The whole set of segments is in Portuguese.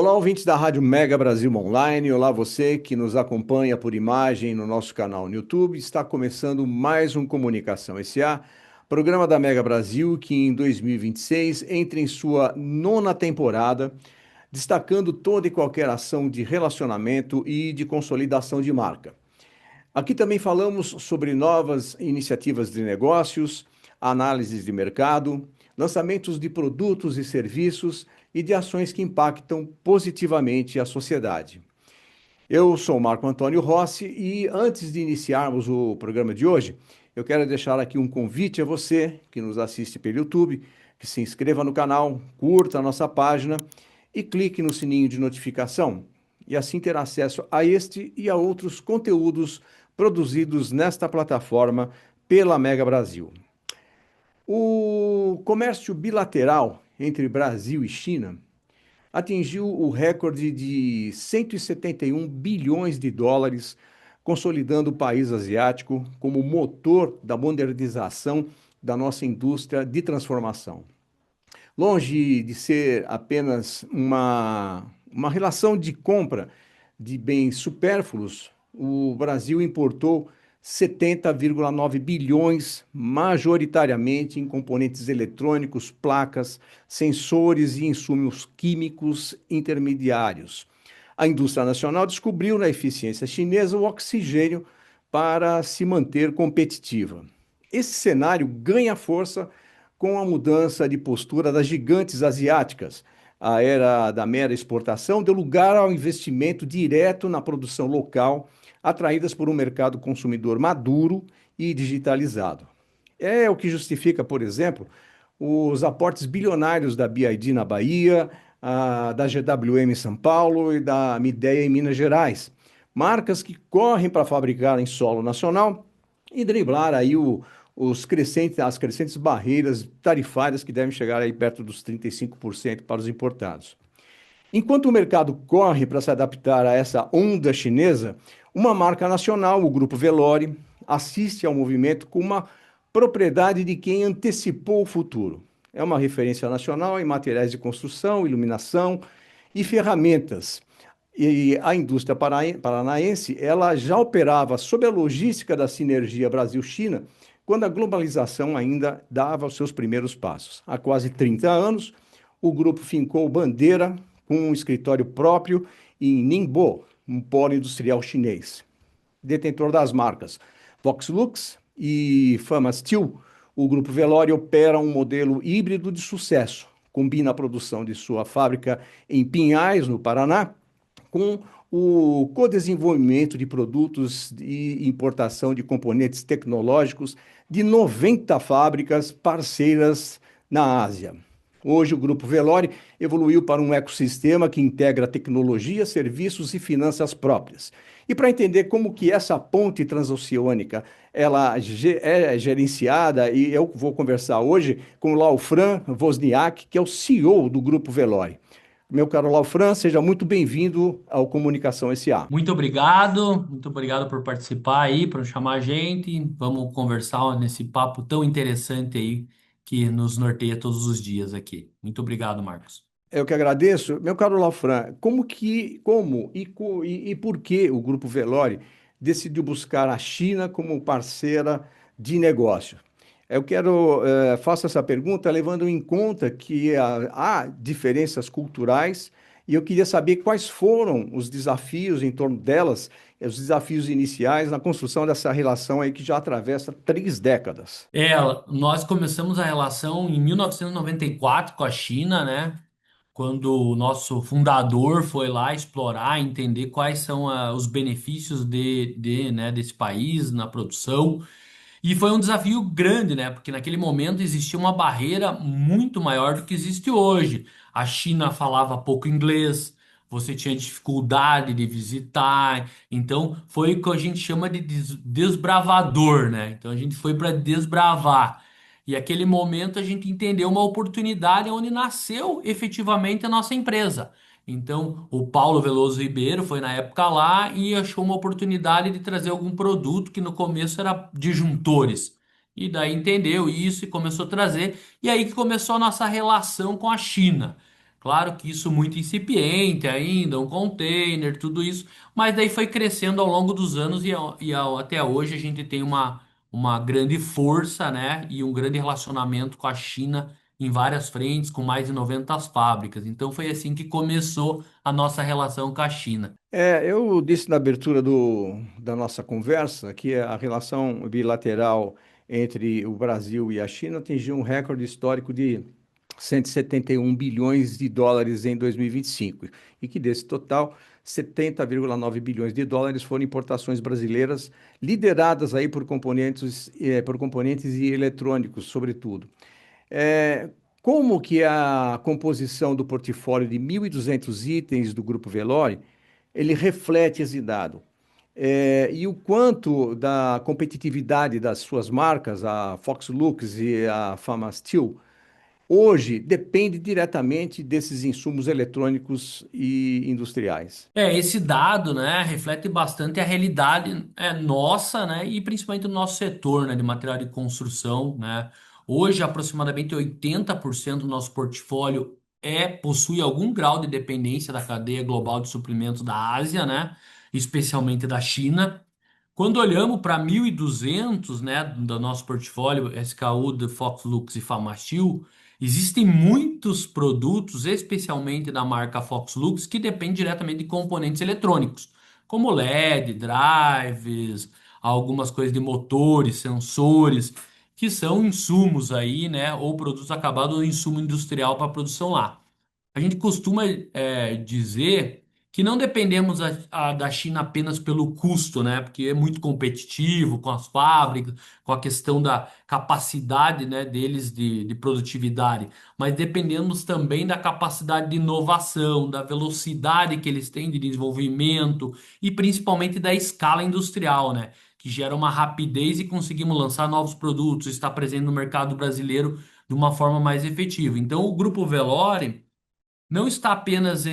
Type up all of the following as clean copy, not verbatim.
Olá, ouvintes da Rádio Mega Brasil Online. Olá, você que nos acompanha por imagem no nosso canal no YouTube. Está começando mais um Comunicação SA, programa da Mega Brasil que em 2026 entra em sua nona temporada, destacando toda e qualquer ação de relacionamento e de consolidação de marca. Aqui também falamos sobre novas iniciativas de negócios, análises de mercado, lançamentos de produtos e serviços e de ações que impactam positivamente a sociedade. Eu sou Marco Antônio Rossi e antes de iniciarmos o programa de hoje, eu quero deixar aqui um convite a você que nos assiste pelo YouTube, que se inscreva no canal, curta a nossa página e clique no sininho de notificação e assim ter acesso a este e a outros conteúdos produzidos nesta plataforma pela Mega Brasil. O comércio bilateral entre Brasil e China atingiu o recorde de 171 bilhões de dólares, consolidando o país asiático como motor da modernização da nossa indústria de transformação. Longe de ser apenas uma relação de compra de bens supérfluos, o Brasil importou 70,9 bilhões, majoritariamente em componentes eletrônicos, placas, sensores e insumos químicos intermediários. A indústria nacional descobriu na eficiência chinesa o oxigênio para se manter competitiva. Esse cenário ganha força com a mudança de postura das gigantes asiáticas. A era da mera exportação deu lugar ao investimento direto na produção local, atraídas por um mercado consumidor maduro e digitalizado. É o que justifica, por exemplo, os aportes bilionários da BYD na Bahia, da GWM em São Paulo e da Midea em Minas Gerais. Marcas que correm para fabricar em solo nacional e driblar aí as crescentes barreiras tarifárias que devem chegar aí perto dos 35% para os importados. Enquanto o mercado corre para se adaptar a essa onda chinesa, uma marca nacional, o Grupo Velore, assiste ao movimento com uma propriedade de quem antecipou o futuro. É uma referência nacional em materiais de construção, iluminação e ferramentas. E a indústria paranaense, ela já operava sob a logística da sinergia Brasil-China, quando a globalização ainda dava os seus primeiros passos. Há quase 30 anos, o grupo fincou bandeira com um escritório próprio em Ningbo, um polo industrial chinês. Detentor das marcas Voxlux e Fama Steel, o Grupo Velore opera um modelo híbrido de sucesso. Combina a produção de sua fábrica em Pinhais, no Paraná, com o co-desenvolvimento de produtos e importação de componentes tecnológicos de 90 fábricas parceiras na Ásia. Hoje, o Grupo Velore evoluiu para um ecossistema que integra tecnologia, serviços e finanças próprias. E para entender como que essa ponte transoceânica é gerenciada, e eu vou conversar hoje com o Laufran Wozniak, que é o CEO do Grupo Velore. Meu caro Laufran, seja muito bem-vindo ao Comunicação SA. Muito obrigado por participar aí, por chamar a gente. Vamos conversar nesse papo tão interessante aí que nos norteia todos os dias aqui. Muito obrigado, Marcos. Eu que agradeço. Meu caro Laufran, e por que o Grupo Velore decidiu buscar a China como parceira de negócio? Faço essa pergunta levando em conta que há diferenças culturais e eu queria saber quais foram os desafios em torno delas, os desafios iniciais na construção dessa relação aí que já atravessa 3 décadas. É, nós começamos a relação em 1994 com a China, né? Quando o nosso fundador foi lá explorar, entender quais são os benefícios né, desse país na produção. E foi um desafio grande, né? Porque naquele momento existia uma barreira muito maior do que existe hoje. A China falava pouco inglês, você tinha dificuldade de visitar. Então foi o que a gente chama de desbravador, né? Então a gente foi para desbravar. E aquele momento a gente entendeu uma oportunidade onde nasceu efetivamente a nossa empresa. Então, o Paulo Veloso Ribeiro foi na época lá e achou uma oportunidade de trazer algum produto que no começo era disjuntores. E daí entendeu isso e começou a trazer. E aí que começou a nossa relação com a China. Claro que isso muito incipiente ainda, um container, tudo isso, mas daí foi crescendo ao longo dos anos até hoje a gente tem uma grande força, né, e um grande relacionamento com a China em várias frentes, com mais de 90 fábricas. Então foi assim que começou a nossa relação com a China. Eu disse na abertura da nossa conversa que a relação bilateral entre o Brasil e a China atingiu um recorde histórico de 171 bilhões de dólares em 2025, e que desse total, 70,9 bilhões de dólares foram importações brasileiras, lideradas aí por componentes e eletrônicos, sobretudo. É, Como que a composição do portfólio de 1.200 itens do Grupo Velore, ele reflete esse dado? E o quanto da competitividade das suas marcas, a Foxlux e a Famasteel, hoje depende diretamente desses insumos eletrônicos e industriais? Esse dado, né, reflete bastante a realidade nossa, né, e principalmente do nosso setor, né, de material de construção, né. Hoje, aproximadamente 80% do nosso portfólio possui algum grau de dependência da cadeia global de suprimentos da Ásia, né, especialmente da China. Quando olhamos para 1.200, né, do nosso portfólio, SKU, de Foxlux e Famasteel, existem muitos produtos, especialmente da marca Foxlux, que dependem diretamente de componentes eletrônicos, como LED, drives, algumas coisas de motores, sensores, que são insumos aí, né, ou produtos acabados ou insumo industrial para produção lá. A gente costuma dizer que não dependemos da China apenas pelo custo, né? Porque é muito competitivo com as fábricas, com a questão da capacidade, né, deles de produtividade, mas dependemos também da capacidade de inovação, da velocidade que eles têm de desenvolvimento e principalmente da escala industrial, né? Que gera uma rapidez e conseguimos lançar novos produtos, estar presente no mercado brasileiro de uma forma mais efetiva. Então, o Grupo Velore não está apenas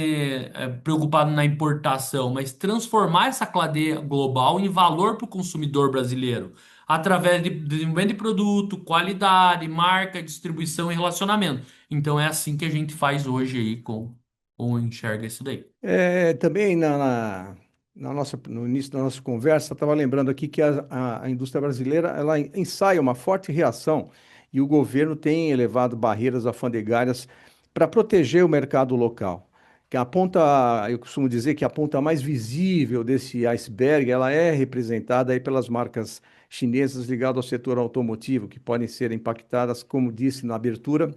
preocupado na importação, mas transformar essa cadeia global em valor para o consumidor brasileiro, através de desenvolvimento de produto, qualidade, marca, distribuição e relacionamento. Então é assim que a gente faz hoje aí com enxerga isso daí. Também no início da nossa conversa, estava lembrando aqui que a indústria brasileira ela ensaia uma forte reação, e o governo tem elevado barreiras alfandegárias para proteger o mercado local. Que a ponta, eu costumo dizer que a ponta mais visível desse iceberg, ela é representada aí pelas marcas chinesas ligadas ao setor automotivo, que podem ser impactadas, como disse na abertura,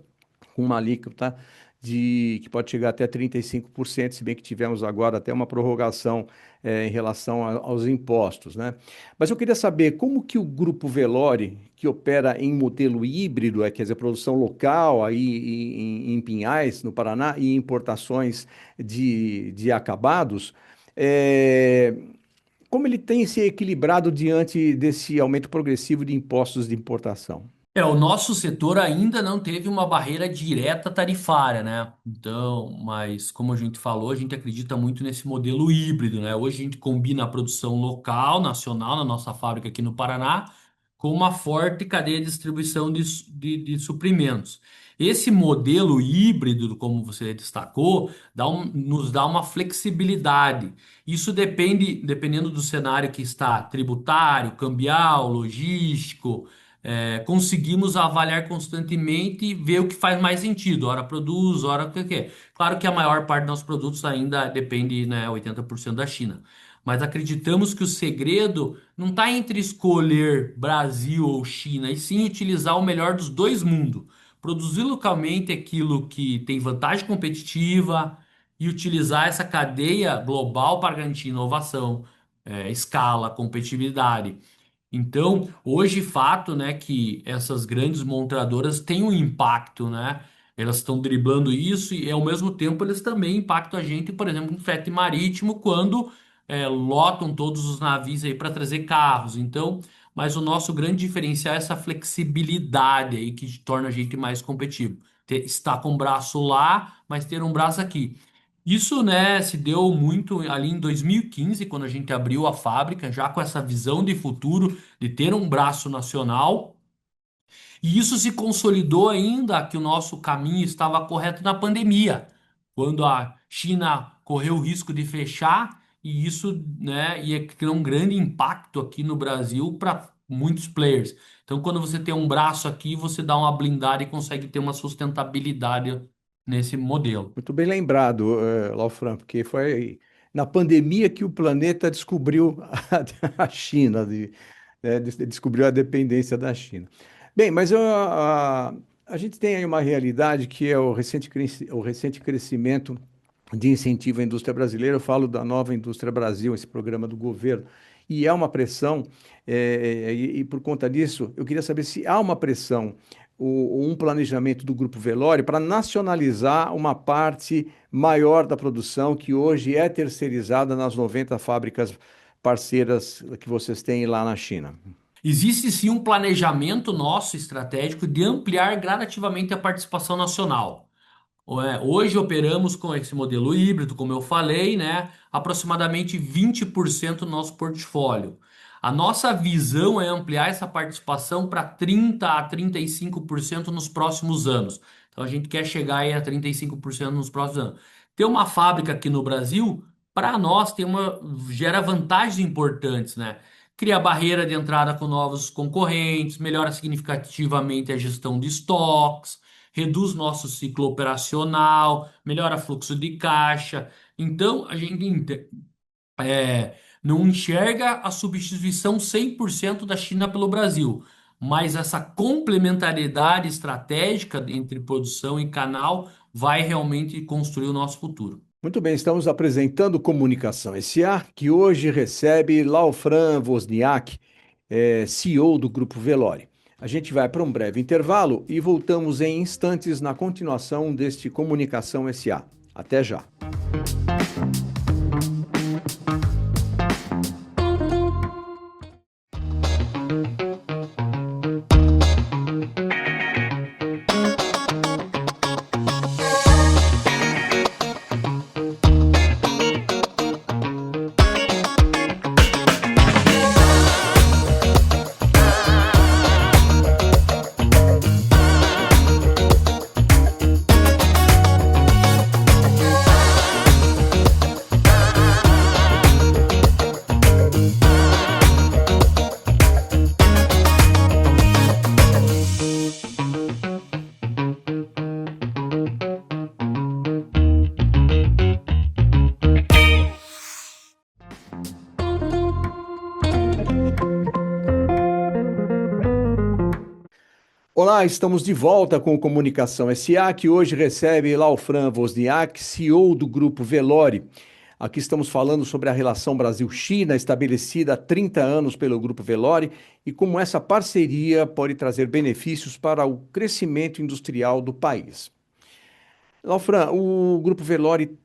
com uma alíquota que pode chegar até 35%, se bem que tivemos agora até uma prorrogação em relação aos impostos, né? Mas eu queria saber como que o Grupo Velore, que opera em modelo híbrido, quer dizer, produção local aí em Pinhais, no Paraná, e importações de acabados, eh, como ele tem se equilibrado diante desse aumento progressivo de impostos de importação? O nosso setor ainda não teve uma barreira direta tarifária, né? Então, mas como a gente falou, a gente acredita muito nesse modelo híbrido, né? Hoje a gente combina a produção local, nacional, na nossa fábrica aqui no Paraná, com uma forte cadeia de distribuição de suprimentos. Esse modelo híbrido, como você destacou, nos dá uma flexibilidade. Isso dependendo do cenário que está, tributário, cambial, logístico, conseguimos avaliar constantemente e ver o que faz mais sentido. Ora produz, ora o que que é. Claro que a maior parte dos nossos produtos ainda depende, né, 80% da China. Mas acreditamos que o segredo não está entre escolher Brasil ou China, e sim utilizar o melhor dos dois mundos. Produzir localmente aquilo que tem vantagem competitiva e utilizar essa cadeia global para garantir inovação, escala, competitividade. Então, hoje, fato, né, que essas grandes montadoras têm um impacto, né? Elas estão driblando isso e, ao mesmo tempo, eles também impactam a gente, por exemplo, no frete marítimo, quando lotam todos os navios aí para trazer carros. Então, mas o nosso grande diferencial é essa flexibilidade aí que torna a gente mais competitivo. Estar com o braço lá, mas ter um braço aqui. Isso, né, se deu muito ali em 2015, quando a gente abriu a fábrica, já com essa visão de futuro de ter um braço nacional. E isso se consolidou ainda que o nosso caminho estava correto na pandemia, quando a China correu o risco de fechar, e isso, né, ia criar um grande impacto aqui no Brasil para muitos players. Então, quando você tem um braço aqui, você dá uma blindada e consegue ter uma sustentabilidade nesse modelo. Muito bem lembrado, Laufran, porque foi na pandemia que o planeta descobriu a China, descobriu a dependência da China. Bem, mas a gente tem aí uma realidade que é o recente crescimento de incentivo à indústria brasileira. Eu falo da Nova Indústria Brasil, esse programa do governo, e é uma pressão, e por conta disso, eu queria saber se há uma pressão, um planejamento do Grupo Velori para nacionalizar uma parte maior da produção que hoje é terceirizada nas 90 fábricas parceiras que vocês têm lá na China. Existe sim um planejamento nosso estratégico de ampliar gradativamente a participação nacional. Hoje operamos com esse modelo híbrido, como eu falei, né? Aproximadamente 20% do nosso portfólio. A nossa visão é ampliar essa participação para 30 a 35% nos próximos anos. Então a gente quer chegar aí a 35% nos próximos anos. Ter uma fábrica aqui no Brasil, para nós, gera vantagens importantes, né? Cria barreira de entrada com novos concorrentes, melhora significativamente a gestão de estoques, reduz nosso ciclo operacional, melhora fluxo de caixa. Então, a gente não enxerga a substituição 100% da China pelo Brasil, mas essa complementariedade estratégica entre produção e canal vai realmente construir o nosso futuro. Muito bem, estamos apresentando Comunicação SA, que hoje recebe Laufran Wozniak, CEO do Grupo Velori. A gente vai para um breve intervalo e voltamos em instantes na continuação deste Comunicação SA. Até já. Olá, estamos de volta com o Comunicação SA, que hoje recebe Laufran Wozniak, CEO do Grupo Velori. Aqui estamos falando sobre a relação Brasil-China, estabelecida há 30 anos pelo Grupo Velori, e como essa parceria pode trazer benefícios para o crescimento industrial do país. Laufran, o Grupo Velori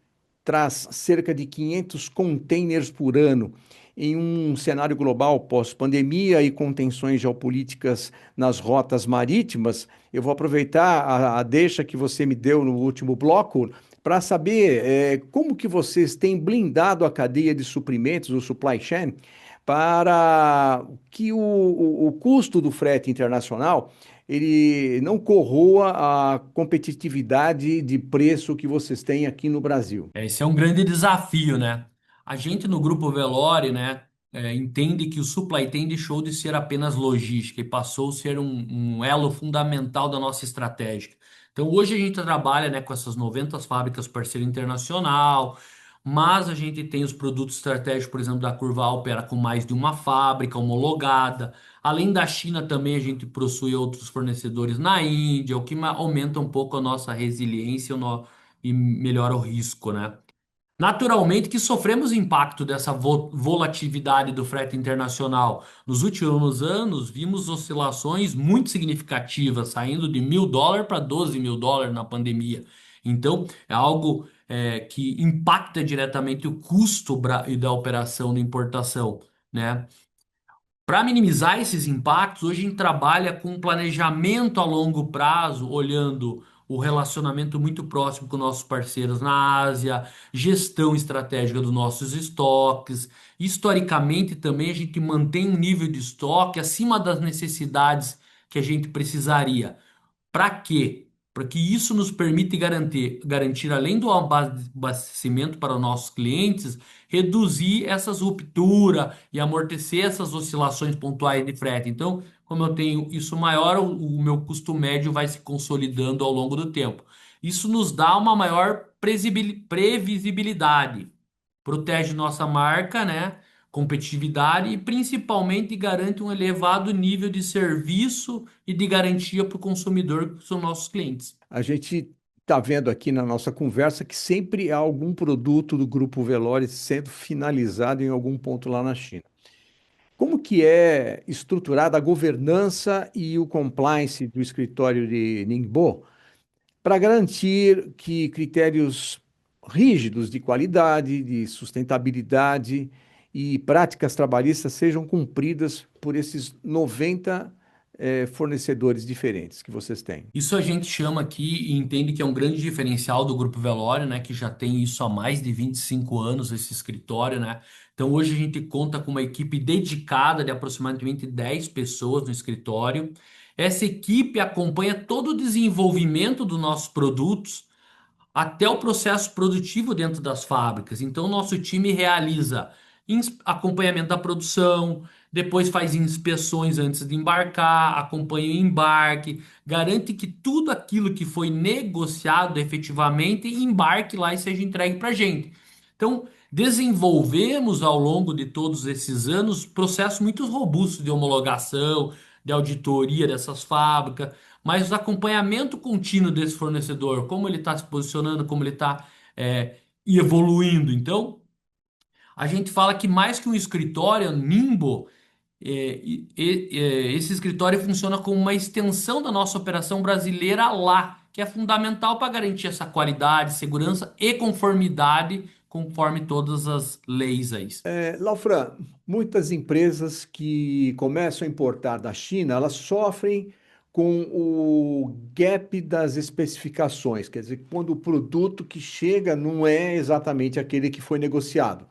traz cerca de 500 containers por ano. Em um cenário global pós-pandemia e com tensões geopolíticas nas rotas marítimas, eu vou aproveitar a deixa que você me deu no último bloco para saber como que vocês têm blindado a cadeia de suprimentos, o supply chain, para que o custo do frete internacional ele não corroa a competitividade de preço que vocês têm aqui no Brasil. Esse é um grande desafio, né? A gente no Grupo Velore, né, entende que o supply chain deixou de ser apenas logística e passou a ser um elo fundamental da nossa estratégia. Então, hoje a gente trabalha, né, com essas 90 fábricas parceiro internacional, mas a gente tem os produtos estratégicos, por exemplo, da Curva A opera com mais de uma fábrica homologada. Além da China, também a gente possui outros fornecedores na Índia, o que aumenta um pouco a nossa resiliência e melhora o risco, né? Naturalmente que sofremos impacto dessa volatilidade do frete internacional. Nos últimos anos, vimos oscilações muito significativas, saindo de US$ 1.000 para US$ 12.000 na pandemia. Então, é algo que impacta diretamente o custo da operação de importação, né? Para minimizar esses impactos, hoje a gente trabalha com um planejamento a longo prazo, olhando o relacionamento muito próximo com nossos parceiros na Ásia, gestão estratégica dos nossos estoques. Historicamente, também a gente mantém um nível de estoque acima das necessidades que a gente precisaria. Para quê? para que isso nos permita garantir, além do abastecimento para os nossos clientes, reduzir essas rupturas e amortecer essas oscilações pontuais de frete. Então, como eu tenho isso maior, o meu custo médio vai se consolidando ao longo do tempo. Isso nos dá uma maior previsibilidade, protege nossa marca, né? Competitividade e principalmente garante um elevado nível de serviço e de garantia para o consumidor, que são nossos clientes. A gente está vendo aqui na nossa conversa que sempre há algum produto do Grupo Velore sendo finalizado em algum ponto lá na China. Como que é estruturada a governança e o compliance do escritório de Ningbo para garantir que critérios rígidos de qualidade, de sustentabilidade e práticas trabalhistas sejam cumpridas por esses 90 fornecedores diferentes que vocês têm? Isso a gente chama aqui e entende que é um grande diferencial do Grupo Velório, né? Que já tem isso há mais de 25 anos, esse escritório, né? Então hoje a gente conta com uma equipe dedicada de aproximadamente 10 pessoas no escritório. Essa equipe acompanha todo o desenvolvimento dos nossos produtos até o processo produtivo dentro das fábricas. Então, nosso time realiza acompanhamento da produção, depois faz inspeções antes de embarcar, acompanha o embarque, garante que tudo aquilo que foi negociado efetivamente embarque lá e seja entregue para a gente. Então, desenvolvemos ao longo de todos esses anos processos muito robustos de homologação, de auditoria dessas fábricas, mas o acompanhamento contínuo desse fornecedor, como ele está se posicionando, como ele está evoluindo. Então, a gente fala que mais que um escritório, Nimbo, esse escritório funciona como uma extensão da nossa operação brasileira lá, que é fundamental para garantir essa qualidade, segurança e conformidade conforme todas as leis aí. Laufran, muitas empresas que começam a importar da China, elas sofrem com o gap das especificações, quer dizer, quando o produto que chega não é exatamente aquele que foi negociado.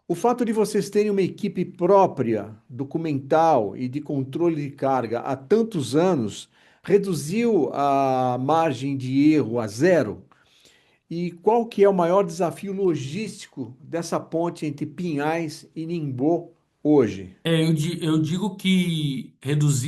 O fato de vocês terem uma equipe própria, documental e de controle de carga há tantos anos reduziu a margem de erro a zero? E qual que é o maior desafio logístico dessa ponte entre Pinhais e Ningbo hoje? Eu digo que reduz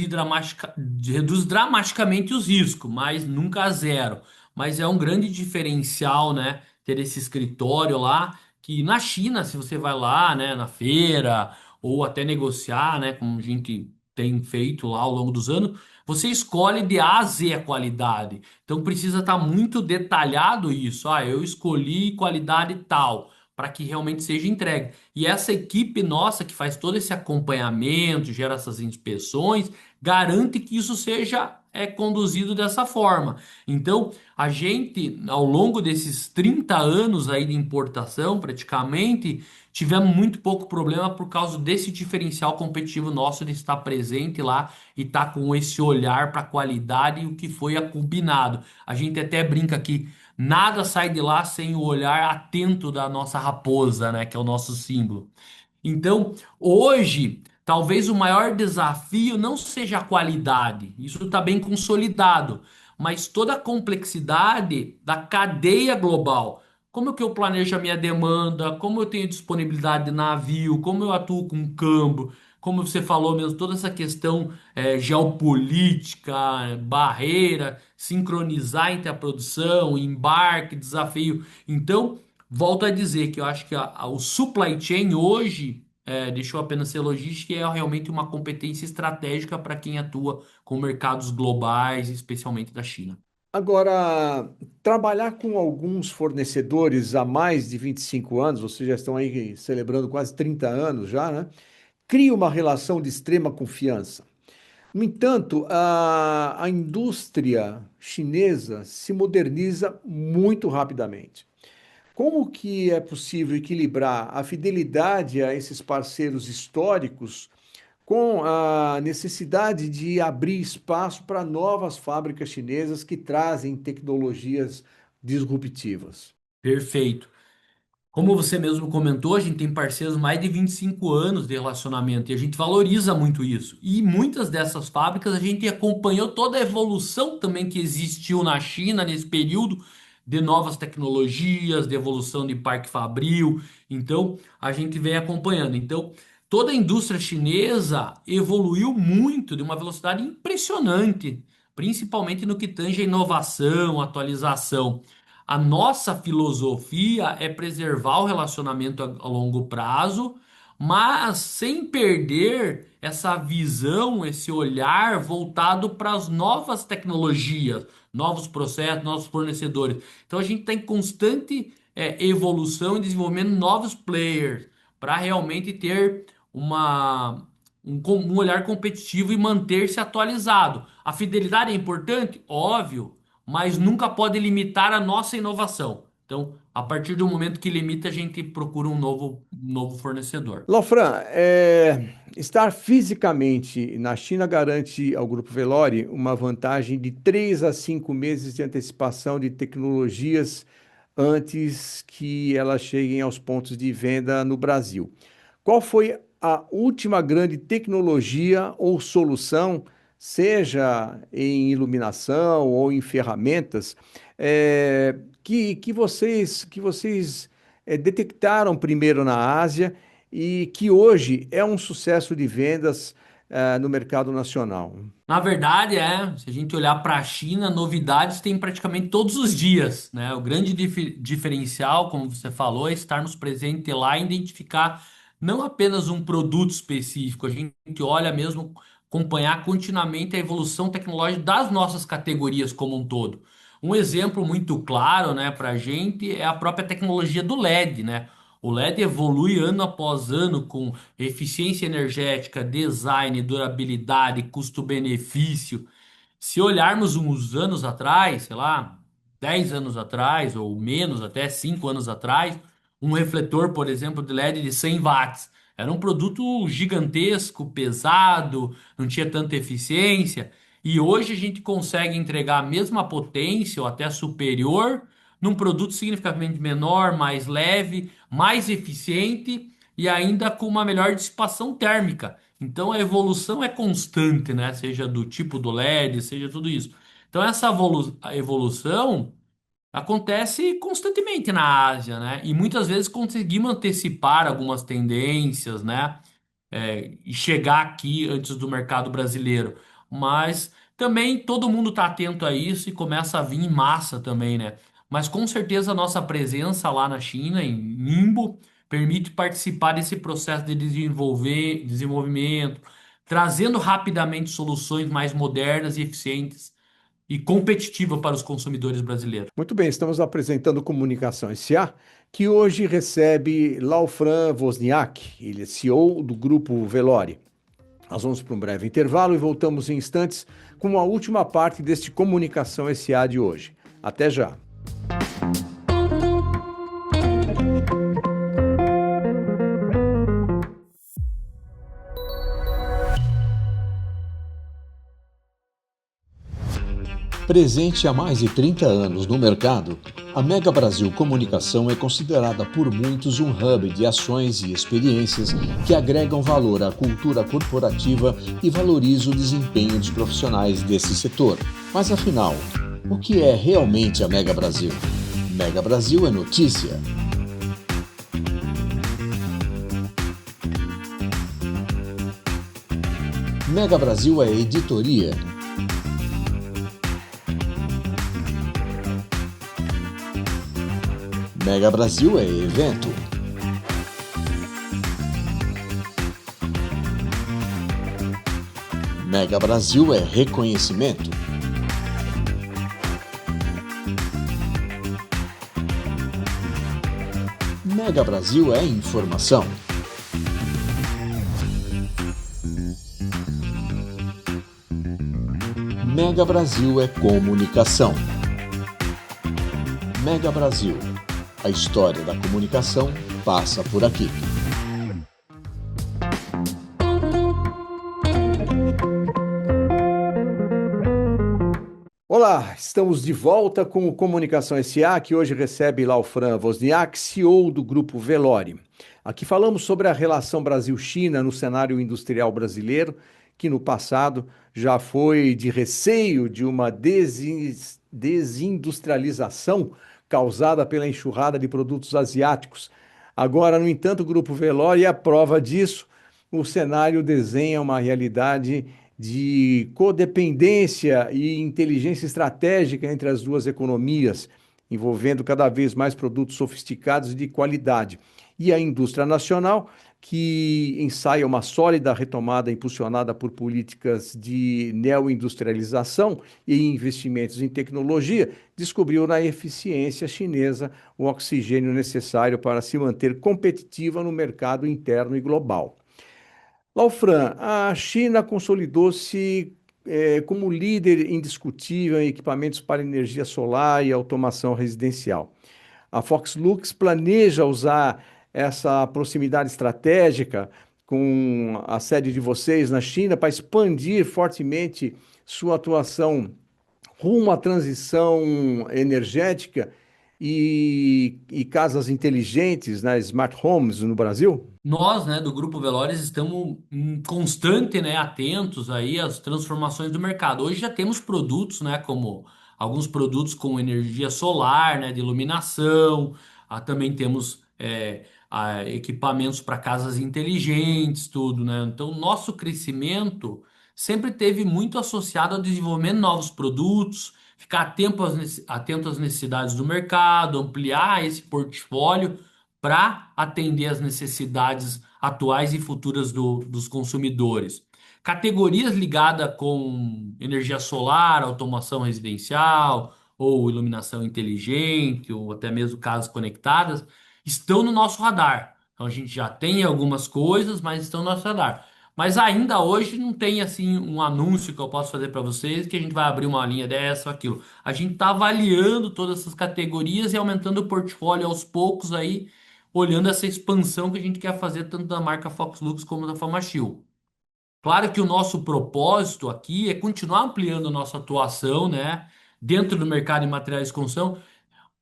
dramaticamente os riscos, mas nunca a zero. Mas é um grande diferencial, né, ter esse escritório lá, que na China, se você vai lá, né, na feira, ou até negociar, né, como a gente tem feito lá ao longo dos anos, você escolhe de A a Z a qualidade. Então precisa estar muito detalhado isso. Ah, eu escolhi qualidade tal, para que realmente seja entregue. E essa equipe nossa que faz todo esse acompanhamento, gera essas inspeções, garante que isso seja conduzido dessa forma. Então, a gente, ao longo desses 30 anos aí de importação, praticamente, tivemos muito pouco problema por causa desse diferencial competitivo nosso de estar presente lá e estar com esse olhar para a qualidade e o que foi combinado. A gente até brinca que nada sai de lá sem o olhar atento da nossa raposa, né, que é o nosso símbolo. Então, hoje, talvez o maior desafio não seja a qualidade, isso está bem consolidado, mas toda a complexidade da cadeia global. Como que eu planejo a minha demanda, como eu tenho disponibilidade de navio, como eu atuo com câmbio, como você falou mesmo, toda essa questão geopolítica, barreira, sincronizar entre a produção, embarque, desafio. Então, volto a dizer que eu acho que o supply chain hoje deixou apenas ser logística e é realmente uma competência estratégica para quem atua com mercados globais, especialmente da China. Agora, trabalhar com alguns fornecedores há mais de 25 anos, vocês já estão aí celebrando quase 30 anos já, né? Cria uma relação de extrema confiança. No entanto, a indústria chinesa se moderniza muito rapidamente. Como que é possível equilibrar a fidelidade a esses parceiros históricos com a necessidade de abrir espaço para novas fábricas chinesas que trazem tecnologias disruptivas? Perfeito. Como você mesmo comentou, a gente tem parceiros mais de 25 anos de relacionamento e a gente valoriza muito isso. E muitas dessas fábricas a gente acompanhou toda a evolução também que existiu na China nesse período de novas tecnologias, de evolução de parque fabril. Então, a gente vem acompanhando. Então, toda a indústria chinesa evoluiu muito de uma velocidade impressionante, principalmente no que tange a inovação, atualização. A nossa filosofia é preservar o relacionamento a longo prazo, mas sem perder essa visão, esse olhar voltado para as novas tecnologias, novos processos, novos fornecedores. Então a gente está em constante evolução e desenvolvimento de novos players para realmente ter um olhar competitivo e manter-se atualizado. A fidelidade é importante? Óbvio, mas nunca pode limitar a nossa inovação. Então, a partir do momento que limita, a gente procura um novo fornecedor. Lofran, estar fisicamente na China garante ao Grupo Velori uma vantagem de 3 a 5 meses de antecipação de tecnologias antes que elas cheguem aos pontos de venda no Brasil. Qual foi a última grande tecnologia ou solução, seja em iluminação ou em ferramentas, que vocês detectaram primeiro na Ásia e que hoje é um sucesso de vendas, no mercado nacional? Na verdade, se a gente olhar para a China, novidades tem praticamente todos os dias, né? O grande diferencial, como você falou, é estarmos presentes lá e identificar não apenas um produto específico, a gente olha mesmo, acompanhar continuamente a evolução tecnológica das nossas categorias como um todo. Um exemplo muito claro, né, para a gente é a própria tecnologia do LED, né? O LED evolui ano após ano com eficiência energética, design, durabilidade, custo-benefício. Se olharmos uns anos atrás, sei lá, 10 anos atrás, ou menos, até 5 anos atrás, um refletor, por exemplo, de LED de 100 watts era um produto gigantesco, pesado, não tinha tanta eficiência. E hoje a gente consegue entregar a mesma potência ou até superior num produto significativamente menor, mais leve, mais eficiente e ainda com uma melhor dissipação térmica. Então a evolução é constante, né? Seja do tipo do LED, seja tudo isso. Então essa a evolução acontece constantemente na Ásia, né? E muitas vezes conseguimos antecipar algumas tendências, né? E chegar aqui antes do mercado brasileiro. Mas também todo mundo está atento a isso e começa a vir em massa também, né? Mas com certeza a nossa presença lá na China, em Ningbo, permite participar desse processo de desenvolvimento, trazendo rapidamente soluções mais modernas e eficientes e competitivas para os consumidores brasileiros. Muito bem, estamos apresentando Comunicação S.A., que hoje recebe Laufran Wozniak, ele é CEO do Grupo Velori. Nós vamos para um breve intervalo e voltamos em instantes com a última parte deste Comunicação S.A. de hoje. Até já! Presente há mais de 30 anos no mercado, a Mega Brasil Comunicação é considerada por muitos um hub de ações e experiências que agregam valor à cultura corporativa e valorizam o desempenho dos profissionais desse setor. Mas afinal, o que é realmente a Mega Brasil? Mega Brasil é notícia. Mega Brasil é editoria. Mega Brasil é evento. Mega Brasil é reconhecimento. Mega Brasil é informação. Mega Brasil é comunicação. Mega Brasil. A história da comunicação passa por aqui. Olá, estamos de volta com o Comunicação SA, que hoje recebe Laufran Wozniak, CEO do Grupo Velori. Aqui falamos sobre a relação Brasil-China no cenário industrial brasileiro, que no passado já foi de receio de uma desindustrialização causada pela enxurrada de produtos asiáticos. Agora, no entanto, o Grupo Velori é a prova disso. O cenário desenha uma realidade de codependência e inteligência estratégica entre as duas economias, envolvendo cada vez mais produtos sofisticados e de qualidade. E a indústria nacional, que ensaia uma sólida retomada impulsionada por políticas de neoindustrialização e investimentos em tecnologia, descobriu na eficiência chinesa o oxigênio necessário para se manter competitiva no mercado interno e global. Laufran, a China consolidou-se como líder indiscutível em equipamentos para energia solar e automação residencial. A Foxlux planeja usar essa proximidade estratégica com a sede de vocês na China para expandir fortemente sua atuação rumo à transição energética e casas inteligentes, né, smart homes no Brasil? Nós, né, do Grupo Velores, estamos em constante, né, atentos aí às transformações do mercado. Hoje já temos produtos, né, como alguns produtos com energia solar, né, de iluminação. Também temos equipamentos para casas inteligentes, tudo, né? Então, nosso crescimento sempre teve muito associado ao desenvolvimento de novos produtos, ficar atento às necessidades do mercado, ampliar esse portfólio para atender às necessidades atuais e futuras dos consumidores. Categorias ligadas com energia solar, automação residencial, ou iluminação inteligente, ou até mesmo casas conectadas, estão no nosso radar. Então a gente já tem algumas coisas, mas estão no nosso radar. Mas ainda hoje não tem assim um anúncio que eu posso fazer para vocês que a gente vai abrir uma linha dessa ou aquilo. A gente está avaliando todas essas categorias e aumentando o portfólio aos poucos aí, olhando essa expansão que a gente quer fazer tanto da marca Foxlux como da Famachil. Claro que o nosso propósito aqui é continuar ampliando a nossa atuação, né, dentro do mercado de materiais de construção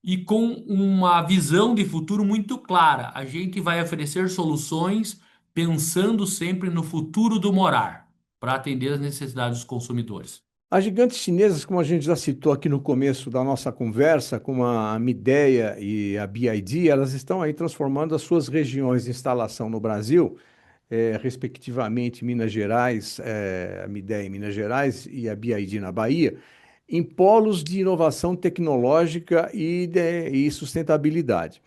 e com uma visão de futuro muito clara. A gente vai oferecer soluções pensando sempre no futuro do morar, para atender as necessidades dos consumidores. As gigantes chinesas, como a gente já citou aqui no começo da nossa conversa, como a Midea e a BYD, elas estão aí transformando as suas regiões de instalação no Brasil, respectivamente Minas Gerais, a Midea em Minas Gerais e a BYD na Bahia, em polos de inovação tecnológica e sustentabilidade.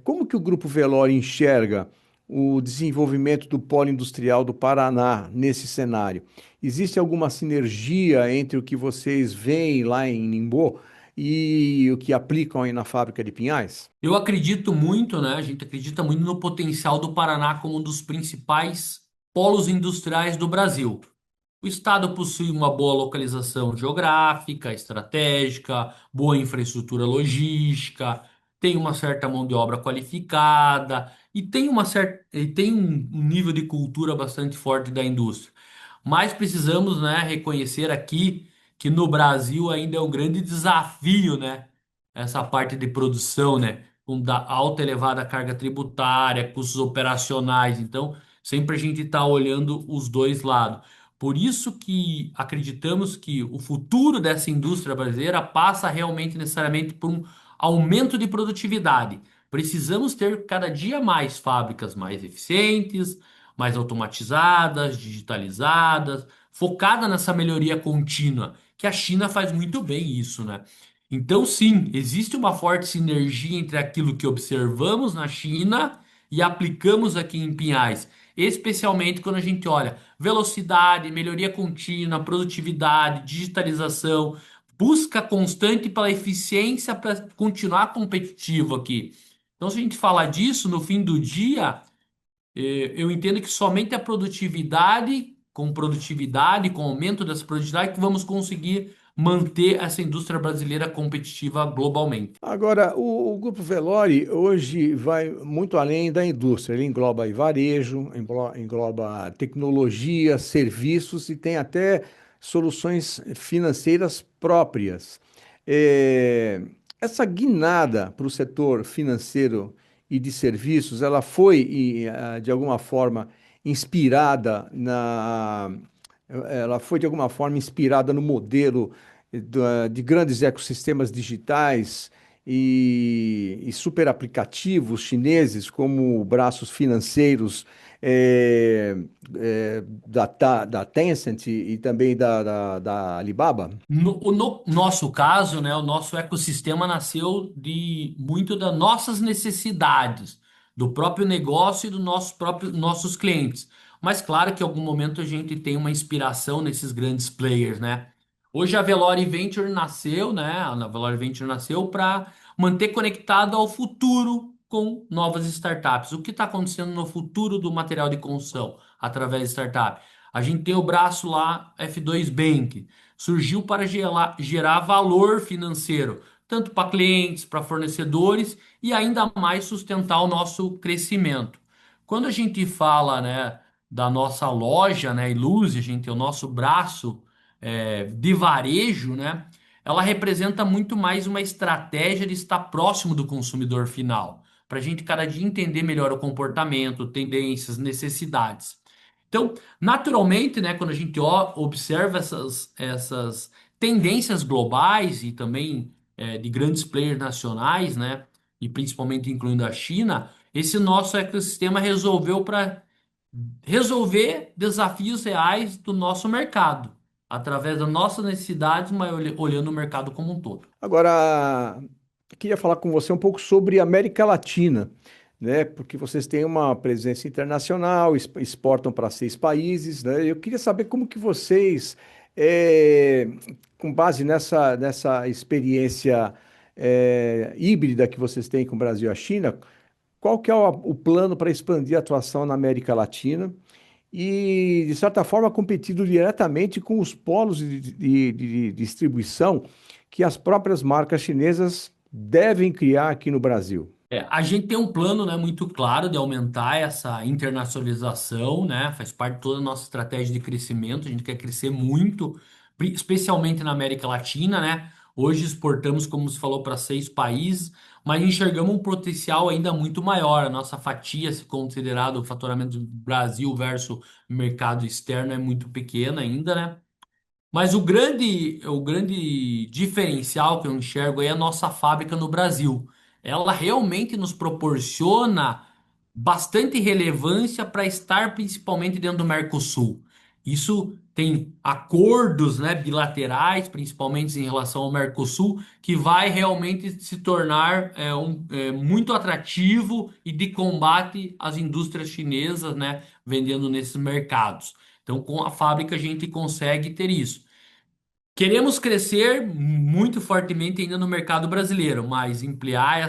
Como que o Grupo Velori enxerga o desenvolvimento do polo industrial do Paraná nesse cenário? Existe alguma sinergia entre o que vocês veem lá em Ningbo e o que aplicam aí na fábrica de Pinhais? Eu acredito muito, né? A gente acredita muito no potencial do Paraná como um dos principais polos industriais do Brasil. O estado possui uma boa localização geográfica, estratégica, boa infraestrutura logística, tem uma certa mão de obra qualificada e tem um nível de cultura bastante forte da indústria. Mas precisamos, né, reconhecer aqui que no Brasil ainda é um grande desafio, né, essa parte de produção, né, com da alta e elevada carga tributária, custos operacionais. Então, sempre a gente está olhando os dois lados. Por isso que acreditamos que o futuro dessa indústria brasileira passa realmente necessariamente por um aumento de produtividade. Precisamos ter cada dia mais fábricas mais eficientes, mais automatizadas, digitalizadas, focada nessa melhoria contínua, que a China faz muito bem isso, né? Então, sim, existe uma forte sinergia entre aquilo que observamos na China e aplicamos aqui em Pinhais, especialmente quando a gente olha velocidade, melhoria contínua, produtividade, digitalização, busca constante pela eficiência para continuar competitivo aqui. Então, se a gente falar disso, no fim do dia, eu entendo que somente a produtividade, com o aumento dessa produtividade, que vamos conseguir manter essa indústria brasileira competitiva globalmente. Agora, o Grupo Velori hoje vai muito além da indústria. Ele engloba aí varejo, engloba tecnologia, serviços e tem até soluções financeiras próprias. É, essa guinada para o setor financeiro e de serviços, ela foi, de alguma forma, inspirada ela foi de alguma forma inspirada no modelo de grandes ecossistemas digitais e super aplicativos chineses como braços financeiros eh, da Tencent e também da Alibaba? No nosso caso, né, o nosso ecossistema nasceu de muito das nossas necessidades, do próprio negócio e do nossos clientes. Mas claro que em algum momento a gente tem uma inspiração nesses grandes players, né? Hoje a Velore Venture nasceu, né? A Velore Venture nasceu para manter conectado ao futuro com novas startups. O que está acontecendo no futuro do material de construção através de startup? A gente tem o braço lá, F2 Bank surgiu para gerar valor financeiro, tanto para clientes, para fornecedores e ainda mais sustentar o nosso crescimento. Quando a gente fala, né, da nossa loja, né, Iluze, a gente tem o nosso braço de varejo, né, ela representa muito mais uma estratégia de estar próximo do consumidor final, para a gente cada dia entender melhor o comportamento, tendências, necessidades. Então, naturalmente, né, quando a gente observa essas tendências globais e também de grandes players nacionais, né, e principalmente incluindo a China, esse nosso ecossistema resolveu para resolver desafios reais do nosso mercado, através das nossas necessidades, mas olhando o mercado como um todo. Agora, eu queria falar com você um pouco sobre a América Latina, né? Porque vocês têm uma presença internacional, exportam para 6 países, né? Eu queria saber como que vocês, eh, com base nessa experiência, híbrida que vocês têm com o Brasil e a China, qual que é o plano para expandir a atuação na América Latina? E, de certa forma, competindo diretamente com os polos de distribuição que as próprias marcas chinesas devem criar aqui no Brasil. A gente tem um plano, né, muito claro de aumentar essa internacionalização, né? Faz parte de toda a nossa estratégia de crescimento. A gente quer crescer muito, especialmente na América Latina, né? Hoje exportamos, como se falou, para 6 países, mas enxergamos um potencial ainda muito maior. A nossa fatia, se considerado o faturamento do Brasil versus mercado externo, é muito pequena ainda, né? Mas o grande diferencial que eu enxergo aí é a nossa fábrica no Brasil. Ela realmente nos proporciona bastante relevância para estar principalmente dentro do Mercosul. Isso tem acordos, né, bilaterais, principalmente em relação ao Mercosul, que vai realmente se tornar muito atrativo e de combate às indústrias chinesas, né, vendendo nesses mercados. Então, com a fábrica, a gente consegue ter isso. Queremos crescer muito fortemente ainda no mercado brasileiro, mas ampliar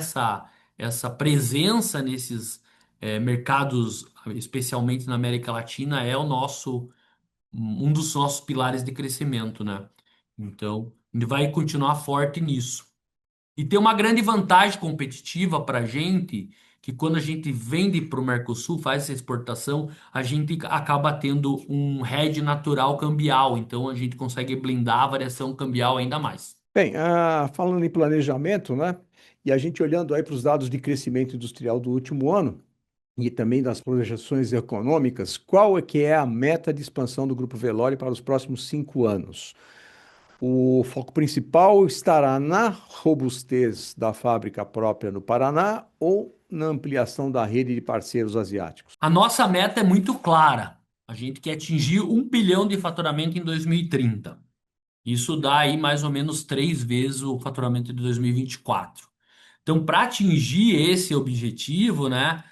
essa presença nesses mercados, especialmente na América Latina, é um dos nossos pilares de crescimento, né? Então, a gente vai continuar forte nisso. E tem uma grande vantagem competitiva para a gente, que quando a gente vende para o Mercosul, faz essa exportação, a gente acaba tendo um hedge natural cambial. Então a gente consegue blindar a variação cambial ainda mais. Bem, falando em planejamento, né? E a gente olhando aí para os dados de crescimento industrial do último ano e também das projeções econômicas, qual é que é a meta de expansão do Grupo Velore para os próximos 5 anos? O foco principal estará na robustez da fábrica própria no Paraná ou na ampliação da rede de parceiros asiáticos? A nossa meta é muito clara. A gente quer atingir 1 bilhão de faturamento em 2030. Isso dá aí mais ou menos 3 vezes o faturamento de 2024. Então, para atingir esse objetivo, né?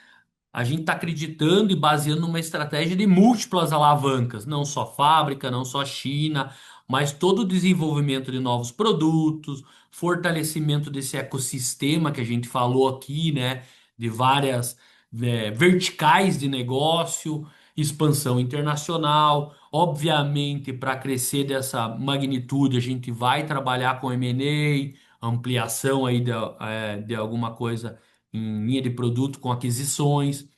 A gente está acreditando e baseando numa estratégia de múltiplas alavancas, não só fábrica, não só China, mas todo o desenvolvimento de novos produtos, fortalecimento desse ecossistema que a gente falou aqui, né, de várias verticais de negócio, expansão internacional. Obviamente, para crescer dessa magnitude, a gente vai trabalhar com M&A, ampliação aí de alguma coisa em linha de produto com aquisições,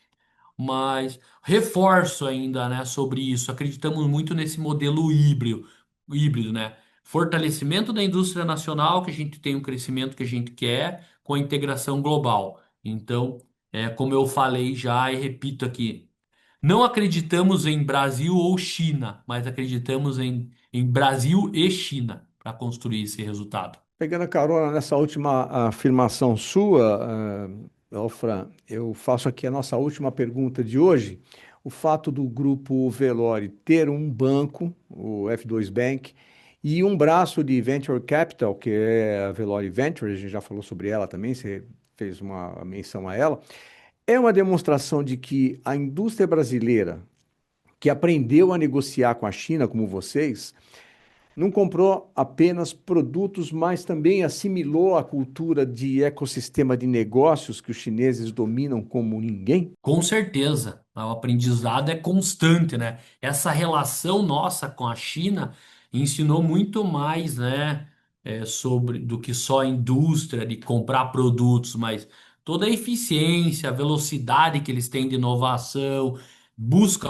mas reforço ainda, né, sobre isso. Acreditamos muito nesse modelo híbrido, híbrido, né? Fortalecimento da indústria nacional, que a gente tem o crescimento que a gente quer, com a integração global. Então, como eu falei já e repito aqui, não acreditamos em Brasil ou China, mas acreditamos em Brasil e China para construir esse resultado. Pegando a carona nessa última afirmação sua, Elfran, eu faço aqui a nossa última pergunta de hoje. O fato do grupo Velori ter um banco, o F2 Bank, e um braço de Venture Capital, que é a Velori Ventures, a gente já falou sobre ela também, você fez uma menção a ela, é uma demonstração de que a indústria brasileira, que aprendeu a negociar com a China, como vocês, não comprou apenas produtos, mas também assimilou a cultura de ecossistema de negócios que os chineses dominam como ninguém? Com certeza, o aprendizado é constante, né? Essa relação nossa com a China ensinou muito mais, né, sobre do que só a indústria de comprar produtos, mas toda a eficiência, a velocidade que eles têm de inovação, busca,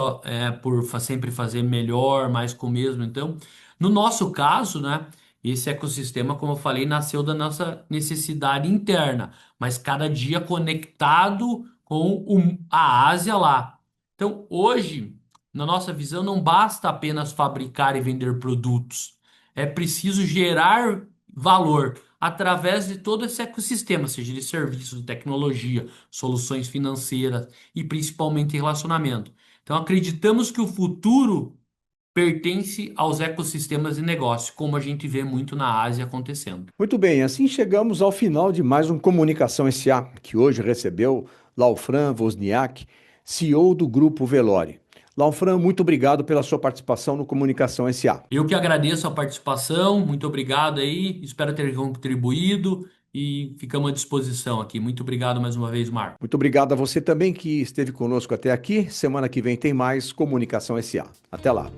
por sempre fazer melhor, mais com o mesmo. Então, no nosso caso, né, esse ecossistema, como eu falei, nasceu da nossa necessidade interna, mas cada dia conectado com a Ásia lá. Então, hoje, na nossa visão, não basta apenas fabricar e vender produtos. É preciso gerar valor através de todo esse ecossistema, seja de serviços, de tecnologia, soluções financeiras e principalmente relacionamento. Então, acreditamos que o futuro pertence aos ecossistemas de negócio, como a gente vê muito na Ásia acontecendo. Muito bem, assim chegamos ao final de mais um Comunicação SA, que hoje recebeu Laufran Wozniak, CEO do Grupo Velori. Laufran, muito obrigado pela sua participação no Comunicação SA. Eu que agradeço a participação, muito obrigado aí, espero ter contribuído e ficamos à disposição aqui. Muito obrigado mais uma vez, Marco. Muito obrigado a você também que esteve conosco até aqui. Semana que vem tem mais Comunicação SA. Até lá.